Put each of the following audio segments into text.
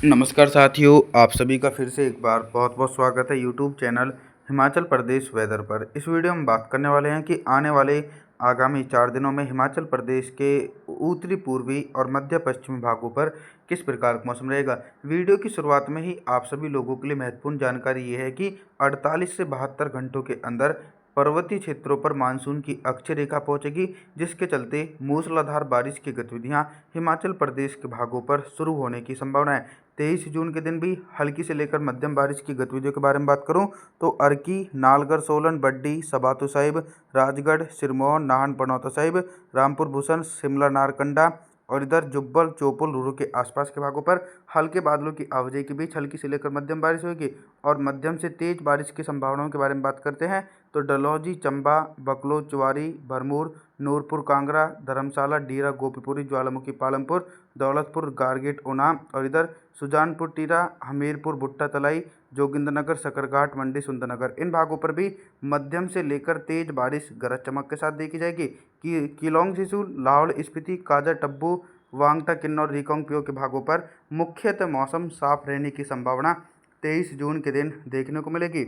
नमस्कार साथियों, आप सभी का फिर से एक बार बहुत बहुत स्वागत है YouTube channel Himachal Pradesh weather पर। इस वीडियो में बात करने वाले हैं कि आने वाले आगामी 4 दिनों में हिमाचल प्रदेश के उत्तरी पूर्वी और मध्य पश्चिमी भागों पर किस प्रकार का मौसम रहेगा। वीडियो की शुरुआत में ही आप सभी लोगों के लिए महत्वपूर्ण जानकारी ये है कि 48 से 72 घंटों के अंदर पर्वतीय क्षेत्रों पर मानसून की अक्षय रेखा पहुंचेगी, जिसके चलते मूसलाधार बारिश की गतिविधियां हिमाचल प्रदेश के भागों पर शुरू होने की संभावना है। 23 जून के दिन भी हल्की से लेकर मध्यम बारिश की गतिविधियों के बारे में बात करूं तो अर्की, नालगढ़, सोलन, बड्डी, सबातू साहिब, राजगढ़, सिरमौर, नाहन, पनौता साहिब, रामपुर भूषण, शिमला, नारकंडा और इधर जुब्बल, चोपुल, रूरू के आसपास के भागों पर हल्के बादलों की आवाजाही के बीच हल्की से लेकर मध्यम बारिश होगी। और मध्यम से तेज बारिश की संभावनाओं के बारे में बात करते हैं तो डलहौजी, चंबा, बकलो, चुवारी, भरमौर, नूरपुर, कांगड़ा, धर्मशाला, डीरा, गोपीपुरी, ज्वालामुखी, पालमपुर, दौलतपुर, गारगेट, ऊना और इधर सुजानपुर, टीरा, हमीरपुर, भुट्टा तलाई, जोगिंद्रनगर, सकरघाट, मंडी, सुंदरनगर, इन भागों पर भी मध्यम से लेकर तेज बारिश गरज चमक के साथ देखी जाएगी। किलोंग, सिसु, लाहौल स्पीति, काजा, टब्बू, वांगटा, किन्नौर, रिकांगपिओ के भागों पर मुख्यतः मौसम साफ रहने की संभावना 23 जून के दिन देखने को मिलेगी।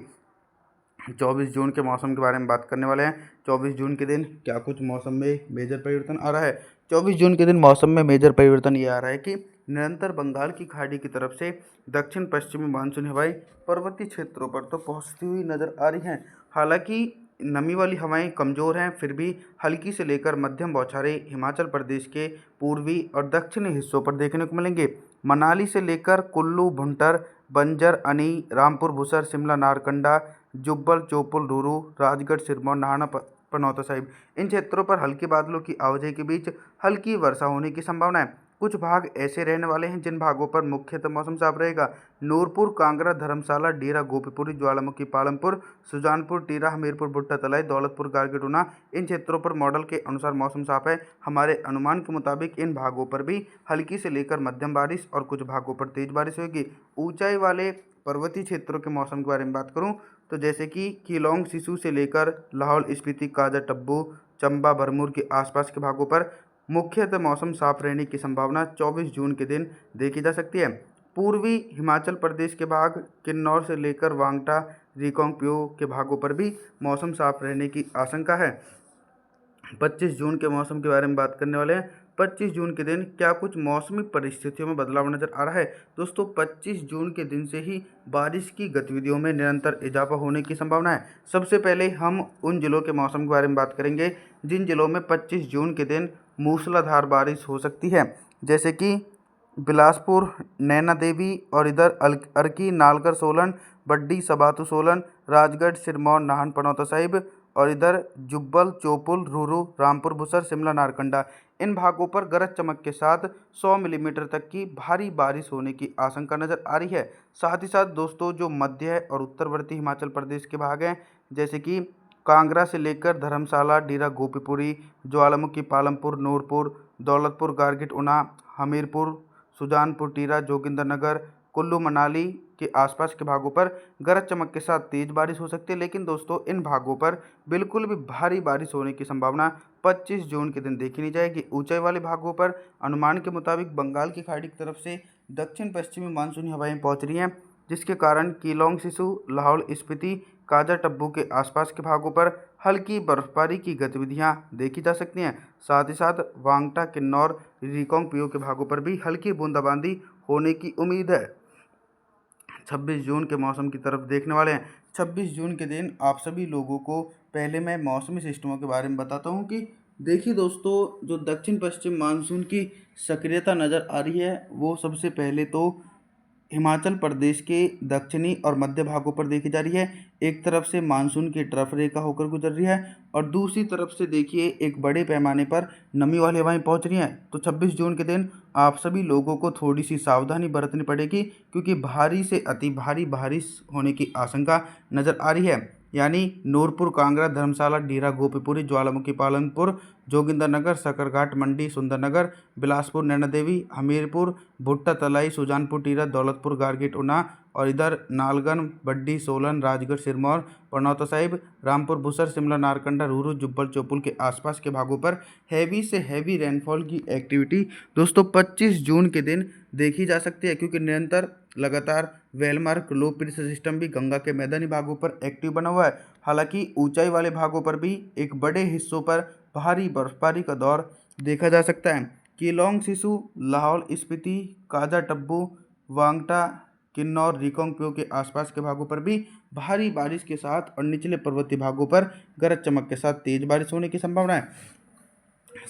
24 जून के मौसम के बारे में बात करने वाले हैं। 24 जून के दिन क्या कुछ मौसम में मेजर परिवर्तन आ रहा है। 24 जून के दिन मौसम में मेजर परिवर्तन ये आ रहा है कि निरंतर बंगाल की खाड़ी की तरफ से दक्षिण पश्चिमी मानसूनी हवाएं पर्वतीय क्षेत्रों पर तो पहुंचती हुई नजर आ रही हैं। हालांकि नमी वाली हवाएं कमज़ोर हैं, फिर भी हल्की से लेकर मध्यम बौछारें हिमाचल प्रदेश के पूर्वी और दक्षिणी हिस्सों पर देखने को मिलेंगे। मनाली से लेकर कुल्लू, भुंटर, बंजर, अनी, रामपुर, बुसर, शिमला, नारकंडा, जुब्बल, चोपुल, रूरू, राजगढ़, सिरमौर, नाहन, पनौता साहिब, इन क्षेत्रों पर हल्के बादलों की आवाजाही के बीच हल्की वर्षा होने की संभावना है। कुछ भाग ऐसे रहने वाले हैं जिन भागों पर मुख्यतः मौसम साफ रहेगा। नूरपुर, कांगड़ा, धर्मशाला, डीरा, गोपीपुरी, ज्वालामुखी, पालमपुर, सुजानपुर, टीरा, हमीरपुर, भुट्टा तलाई, दौलतपुर, गारगेट, ऊना, इन क्षेत्रों पर मॉडल के अनुसार मौसम साफ है। हमारे अनुमान के मुताबिक इन भागों पर भी हल्की से लेकर मध्यम बारिश और कुछ भागों पर तेज बारिश होगी। ऊंचाई वाले पर्वतीय क्षेत्रों के मौसम के बारे में बात करूं तो जैसे कि किलोंग, सिसु से लेकर लाहौल स्पीति, काजा, टब्बू, चंबा, भरमौर के आसपास के भागों पर मुख्यतः मौसम साफ रहने की संभावना 24 जून के दिन देखी जा सकती है। पूर्वी हिमाचल प्रदेश के भाग किन्नौर से लेकर वांगटा, रिकांगपिओ के भागों पर भी मौसम साफ रहने की आशंका है। 25 जून के मौसम के बारे में बात करने वाले हैं। 25 जून के दिन क्या कुछ मौसमी परिस्थितियों में बदलाव नजर आ रहा है। दोस्तों, 25 जून के दिन से ही बारिश की गतिविधियों में निरंतर इजाफा होने की संभावना है। सबसे पहले हम उन जिलों के मौसम के बारे में बात करेंगे जिन जिलों में 25 जून के दिन मूसलाधार बारिश हो सकती है, जैसे कि बिलासपुर, नैना देवी और इधर अर्की, नालगढ़, सोलन, बड्डी, सबातू, सोलन, राजगढ़, सिरमौर, नाहन, पनौता साहिब और इधर जुब्बल, चोपुल, रूरू, रामपुर, बुसर, शिमला, नारकंडा, इन भागों पर गरज चमक के साथ 100 मिलीमीटर तक की भारी बारिश होने की आशंका नज़र आ रही है। साथ ही साथ दोस्तों, जो मध्य और उत्तरवर्ती हिमाचल प्रदेश के भाग हैं, जैसे कि कांगड़ा से लेकर धर्मशाला, डीरा, गोपीपुरी, ज्वालामुखी, पालमपुर, नूरपुर, दौलतपुर, गारगेट, ऊना, हमीरपुर, सुजानपुर, टीरा, जोगिंद्रनगर, कुल्लू, मनाली के आसपास के भागों पर गरज चमक के साथ तेज बारिश हो सकती है। लेकिन दोस्तों, इन भागों पर बिल्कुल भी भारी बारिश होने की संभावना 25 जून के दिन देखी नहीं जाएगी। ऊंचाई वाले भागों पर अनुमान के मुताबिक बंगाल की खाड़ी की तरफ से दक्षिण पश्चिमी मानसूनी हवाएं पहुंच रही हैं, जिसके कारण किलोंग, सिसु, लाहौल स्पीति, काजा, टब्बू के आसपास के भागों पर हल्की बर्फबारी की गतिविधियां देखी जा सकती हैं। साथ ही साथ वांगटा, किन्नौर, रिकांगपिओ के भागों पर भी हल्की बूंदाबांदी होने की उम्मीद है। 26 जून के मौसम की तरफ देखने वाले हैं। 26 जून के दिन आप सभी लोगों को पहले मैं मौसमी सिस्टमों के बारे में बताता हूं कि देखिए दोस्तों, जो दक्षिण पश्चिम मानसून की सक्रियता नज़र आ रही है वो सबसे पहले तो हिमाचल प्रदेश के दक्षिणी और मध्य भागों पर देखी जा रही है। एक तरफ से मानसून की ट्रफ रेखा होकर गुजर रही है और दूसरी तरफ से देखिए एक बड़े पैमाने पर नमी वाली हवाएं पहुंच रही हैं। तो 26 जून के दिन आप सभी लोगों को थोड़ी सी सावधानी बरतनी पड़ेगी, क्योंकि भारी से अति भारी बारिश होने की आशंका नज़र आ रही है। यानी नूरपुर, कांगड़ा, धर्मशाला, डीरा, गोपीपुरी, ज्वालामुखी, पालनपुर, जोगिंद्रनगर, सकरघाट, मंडी, सुंदरनगर, बिलासपुर, नैना देवी, हमीरपुर, भुट्टा तलाई, सुजानपुर, टीरा, दौलतपुर, गारगेट, ऊना और इधर नालगन, बड्डी, सोलन, राजगढ़, सिरमौर, पनौता साहिब, रामपुर बुसर, शिमला, नारकंडा, रूरू, जुब्बल, चौपुल के आसपास के भागों पर हैवी से हैवी रेनफॉल की एक्टिविटी दोस्तों 25 जून के दिन देखी जा सकती है, क्योंकि निरंतर लगातार वेलमार्क लो प्रेशर सिस्टम भी गंगा के मैदानी भागों पर एक्टिव बना हुआ है। हालांकि ऊंचाई वाले भागों पर भी एक बड़े हिस्सों पर भारी बर्फबारी का दौर देखा जा सकता है। केलोंग, सिसु, लाहौल स्पीति, काजा टब्बू, वांगटा, किन्नौर, रिकांगपिओ के आसपास के भागों पर भी भारी बारिश के साथ और निचले पर्वतीय भागों पर गरज चमक के साथ तेज बारिश होने की संभावना है।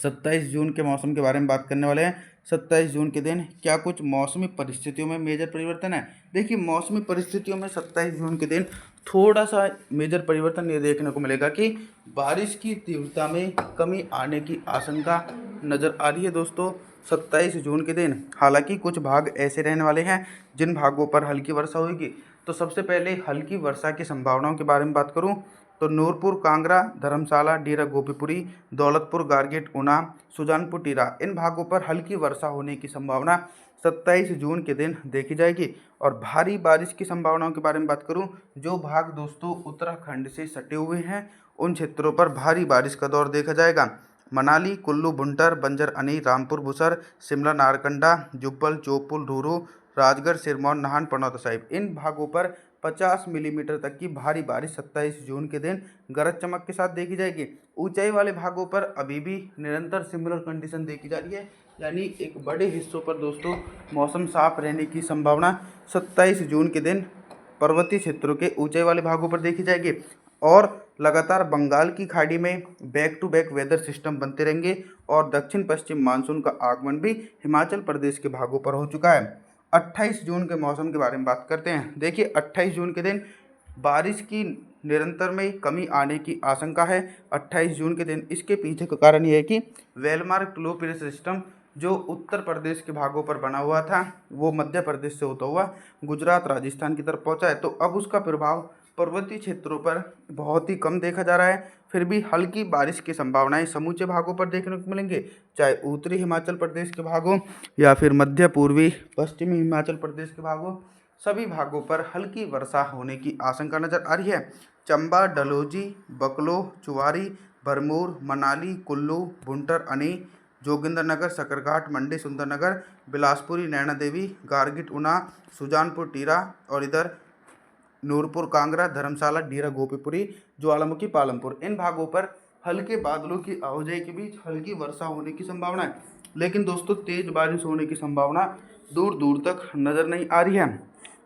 27 जून के मौसम के बारे में बात करने वाले हैं। 27 जून के दिन क्या कुछ मौसमी परिस्थितियों में मेजर परिवर्तन है। देखिए, मौसमी परिस्थितियों में 27 जून के दिन थोड़ा सा मेजर परिवर्तन ये देखने को मिलेगा कि बारिश की तीव्रता में कमी आने की आशंका नज़र आ रही है दोस्तों 27 जून के दिन। हालांकि कुछ भाग ऐसे रहने वाले हैं जिन भागों पर हल्की वर्षा होगी। तो सबसे पहले हल्की वर्षा की संभावनाओं के बारे में बात करूं तो नूरपुर, कांगड़ा, धर्मशाला, डेरा गोपीपुरी, दौलतपुर, गारगेट, ऊना, सुजानपुर, टीरा, इन भागों पर हल्की वर्षा होने की संभावना 27 जून के दिन देखी जाएगी। और भारी बारिश की संभावनाओं के बारे में बात करूं, जो भाग दोस्तों उत्तराखंड से सटे हुए हैं उन क्षेत्रों पर भारी बारिश का दौर देखा जाएगा। मनाली, कुल्लू, भुंटर, बंजर, अनी, रामपुर बुसर, शिमला, नारकंडा, जुब्बल, चौपुल, रूरू, राजगढ़, सिरमौर, नाहन, पनौता साहिब, इन भागों पर 50 मिलीमीटर तक की भारी बारिश 27 जून के दिन गरज चमक के साथ देखी जाएगी। ऊंचाई वाले भागों पर अभी भी निरंतर सिमिलर कंडीशन देखी जा रही है, यानी एक बड़े हिस्सों पर दोस्तों मौसम साफ रहने की संभावना 27 जून के दिन पर्वतीय क्षेत्रों के ऊंचाई वाले भागों पर देखी जाएगी। और लगातार बंगाल की खाड़ी में back to back weather system बनते रहेंगे और दक्षिण पश्चिम मानसून का आगमन भी हिमाचल प्रदेश के भागों पर हो चुका है। 28 जून के मौसम के बारे में बात करते हैं। देखिए, 28 जून के दिन बारिश की निरंतर में कमी आने की आशंका है। 28 जून के दिन इसके पीछे का कारण यह है कि वेलमार्क लो प्रेशर सिस्टम जो उत्तर प्रदेश के भागों पर बना हुआ था वो मध्य प्रदेश से होता हुआ गुजरात, राजस्थान की तरफ पहुंचा है। तो अब उसका प्रभाव पर्वतीय क्षेत्रों पर बहुत ही कम देखा जा रहा है। फिर भी हल्की बारिश की संभावनाएं समूचे भागों पर देखने को मिलेंगे, चाहे उत्तरी हिमाचल प्रदेश के भागों या फिर मध्य पूर्वी पश्चिमी हिमाचल प्रदेश के भागों, सभी भागों पर हल्की वर्षा होने की आशंका नजर आ रही है। चंबा, डलहौजी, बकलो, चुवारी, भरमौर, मनाली, कुल्लू, भुंटर, अनी, जोगिंद्रनगर, सकरघाट, मंडी, सुंदरनगर, बिलासपुरी, नैना देवी, गारगिट, ऊना, सुजानपुर, टीरा और इधर नूरपुर, कांगड़ा, धर्मशाला, डेरा गोपीपुरी, ज्वालामुखी, पालमपुर, इन भागों पर हल्के बादलों की आवाजाही के बीच हल्की वर्षा होने की संभावना है। लेकिन दोस्तों तेज बारिश होने की संभावना दूर दूर तक नज़र नहीं आ रही है।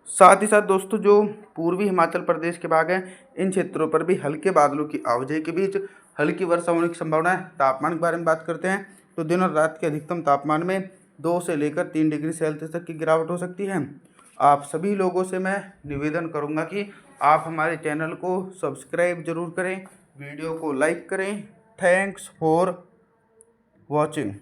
साथ ही साथ दोस्तों जो पूर्वी हिमाचल प्रदेश के भाग हैं इन क्षेत्रों पर भी हल्के बादलों की आवाजाही के बीच हल्की वर्षा होने की संभावना है। तापमान के बारे में बात करते हैं तो दिन और रात के अधिकतम तापमान में 2 से लेकर 3 डिग्री सेल्सियस तक की गिरावट हो सकती है। आप सभी लोगों से मैं निवेदन करूंगा कि आप हमारे चैनल को सब्सक्राइब जरूर करें, वीडियो को लाइक करें। Thanks for watching.